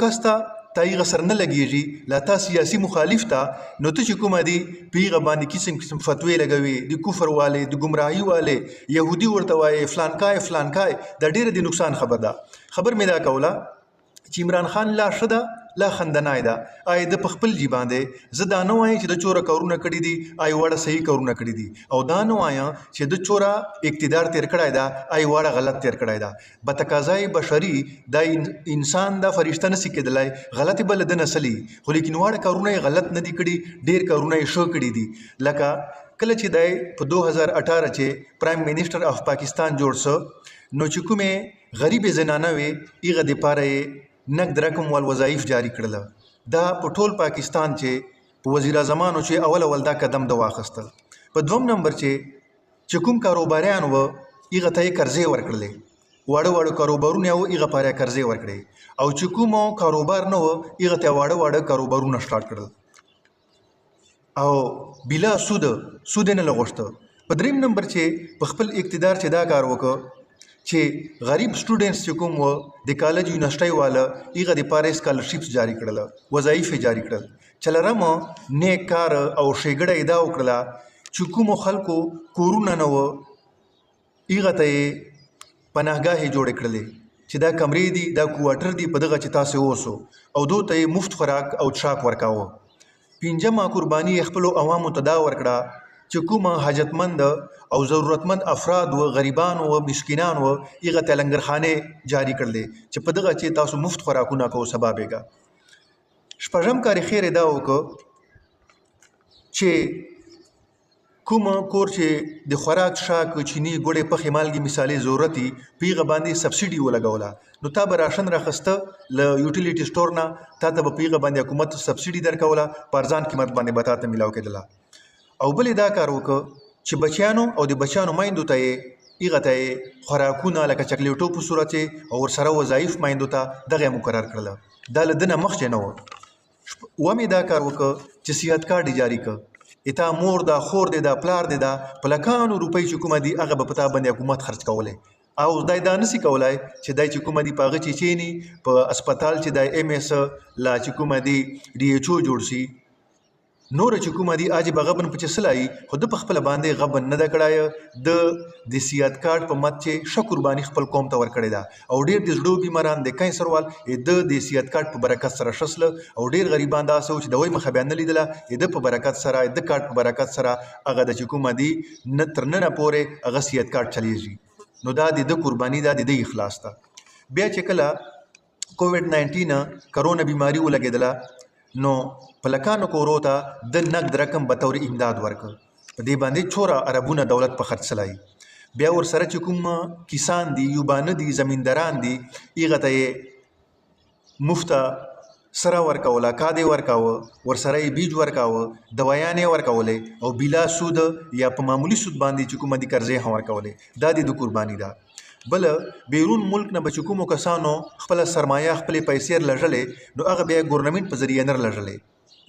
کس ته تا هغه سر نه لګېږي لا تا سیاسي مخالف ته نو ته چې کومه دي په هغه باندې قسم قسم فتوی لګوي د کفر والے د ګمراهي والے یهودي ورته وایي فلانکای فلانکای دا ډېره د نقصان خبر ده. خبر مې دا کوله چې عمران خان لا ښه ده لا خندنای ده آی د په خپل جي باندې زه دا نه وایم چې د چوره کارونه کړي دي آی واړه صحیح کارونه کړي دي او دا نه وایم چې د چوره اقتدار تیر کړی ده آی واړه غلط تیر کړی ده. به تقاضای بشري دا انسان دا فرشته نسی کېدلی غلطي بل د نسلی خو لیکن واړه کارونه یې غلط نه دي کړي ډېر کارونه یې ښه کړي دي. لکه کله چې دی په 2018 چې پرایم منسټر اف پاکستان جوړ سه نو چې کومې غریبې زنانه وې هغه دپاره یې نقد رقم وال وظایف جاری کړله. دا په ټول پاکستان چې په وزیر اعظمانو چې اول دا قدم د واخیستل. په دوم نمبر چې کوم کاروباریان و هغه ته یې قرضې ورکړلې واړه واړه کاروبارونه و هغه پاره قرضې ورکړې او چې کوم کاروبار نه و هغه ته واړه واړه کاروبارونه سٹارټ کړل او بلا سود نه لغوښته. په دریم نمبر چې په خپل اقتدار چې دا کار وکړ چې غریب سټوډنټس چې کوم و د کالج یونیورسټۍ والا هغه دپاره سکالرشپس جاری کړله وظایف یې جاری کړل. څلرم نیک کار او ښېګړه یې دا وکړله چې کومو خلکو کورونه نه وه هغه ته یې پناهګاهې جوړې کړلې چې دا کمرې دي دا کوارټر دي په دغه چې تاسې اوسو او دو ته یې مفت خوراک او څښاک ورکاوه. پنځمه قرباني یې خپلو عوامو ته دا ورکړه چې کومه حاجتمند او ضرورتمند افراد و غریبان و مسکینان و هغه ته لنګرخانې جاری کړلې چې په دغه چې تاسو مفت خوراکونه کوو سبا بیګا. شپږم کار خیر دا وکړه چې کوم کور چې د خوراک شاک چینی ګوړې پخې مالګې مثالې ضرورتي په هغه باندې سبسیډي ولګوله نو تا به راشن راخسته له یوټیلیټي سټور نه تا ته به په هغه باندې حکومت سبسیډي درکوله په ارزان قیمت باندې به تا ته میلاو کېدله. او بل دا کار وکړه چې بچیانو او د بچیانو میندو ته یې هغه ته یې خوراکونه لکه چکلیټو په صورت او ورسره وظایف میندو ته دغه مقرر کړله. دا له ده نه مخکې نه و. اومې دا کار وکړه چې صحت کارډ یې جاري کړه اتا مور دا خور دی دا پلار دی دا په لکانو روپۍ چې کومه دي هغه به په تا باندې حکومت خرڅ کولی او دی دا نسی کولای چې دی چې کومه دي په هغه چې چیني په اسپتال چې دی ایم ایس لا چې کومه دي ډي ایچ او جوړ شي نور چې کومه دي اجي به غبن په چسلای خو د خپل باندې غبن نه د کړای د صحت کارت په مت چې شکر باندې خپل قوم ته ور کړی دا او ډیر د زړو بیماران د کینسر وال د صحت کارت په برکت سره شسل او ډیر غریبان دا سوچ د وای مخ بیان لیدله د په برکت سره د کارت په برکت سره هغه د کومه دي نه تر نه پورې هغه صحت کارت چلیږي نو دا د قرباني دا د اخلاص ته. بیا چې کله کووډ 19 کرونا بیماری ولګیدله نو پلکانو کورو ته د نقد رقم به طور امداد ورکړ په دې باندې چوره عربونه دولت په خرڅلای. بیا ور سره چې کوم کسان دي یوبانه دي زمینداران دي هغه ته مفته سره ورکوله کادي ورکاوه ور سره بیج ورکاوه دوايانې ورکولې او بلا سود یا په معمولی سود باندې چې کوم دي قرضې هم ورکولې دا د قرباني ده. بل بیرون ملک نه بچ کومو کسانو خپل سرمایه خپل پیسې لږلې نو هغه بیا ګورنمنت په ذریعہ نه لږلې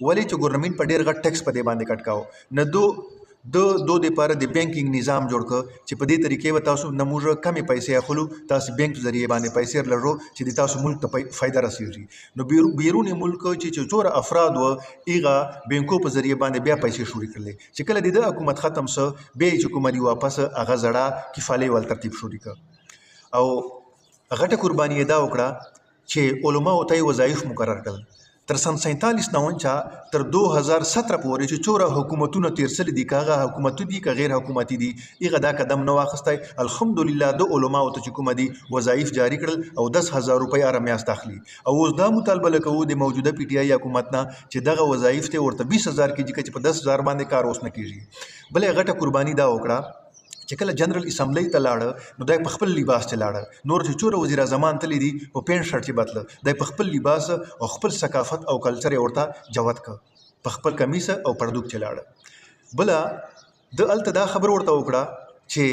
ولی چې ګورنمنت په ډیر غټ ټیکس په دې باندې کټکاو نه دو د پاره د بانکینګ نظام جوړ ک چې په دې طریقې و تاسو نموږه کمی پیسې اخلو تاسو بانک په ذریعہ باندې پیسې لږو چې د تاسو ملک ته فائدہ رسیږي نو بیرون ملک چې څور افراد و ایغه بانکو په ذریعہ باندې بیا پیسې شروع کړل چې کله د حکومت ختم سه به چې کومه دی واپس هغه زړه کفاله ول ترتیب شروع ک او غټه قرباني دا وکړه چې علماء او ته وظایف مقرر کړل تر سن 47 نه تر 2017 پورې چې چوره حکومتونه تیرسل دي کاغه حکومت دي که غیر حکومتي دي ایغه دا قدم نه واخستای الحمدلله د علماء ته چې کوم دي وظایف جاری کړل او 10000 روپۍ ارمیاس داخلي او اوس دا مطالبه کوي د موجوده پی ټی آی حکومت نه چې دغه وظایف ته ورته 20000 کېږي چې په 10000 باندې کار اوس نه کیږي. بلې غټه قرباني دا وکړه چې کله جنرال اسمبلی ته لاړه نو دای په خپل لباس ته لاړه نور چې چوره وزیر اعظم تللی دي په پینټ شرټ کې بدله دای په خپل لباس او خپل ثقافت او کلچر ورته جوت ک په خپل کمیس او پردوک ته لاړه. بل د الته دا خبر ورته وکړه چې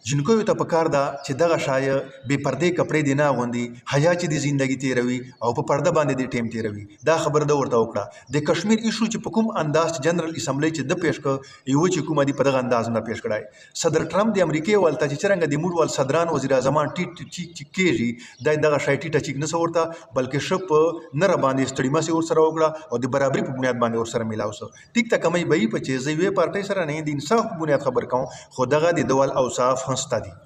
جنکو ته پکار ده چې دغه شای بې پردې کپړې دې نه اغوندي، حیا چې د زندگی تیروي او په پرده باندې د ټیم تیروي. دا خبر ده ورته وکړه. د کشمیر ایشو چې په کوم انداز جنرال اسمبلی چې د پیش کړ یو چې کومه دی په دغه انداز نه پیش کړای. صدر ټرمپ د امریکای والته چې څنګه د موږ ول صدران وزیر اعظم ټیټ چیک کېږي دغه شای ټیټه چیک نه سورته بلکې شپ نه را باندې ستړي مسي ور سره وکړه او د برابرۍ په بنیاد باندې ور سره ملاو سو. ټیک ته کمای به په چې زوی پارټي سره نه د انصاف په بنیاد خبر کوم خو دغه د دوال اوصاف هستا دي.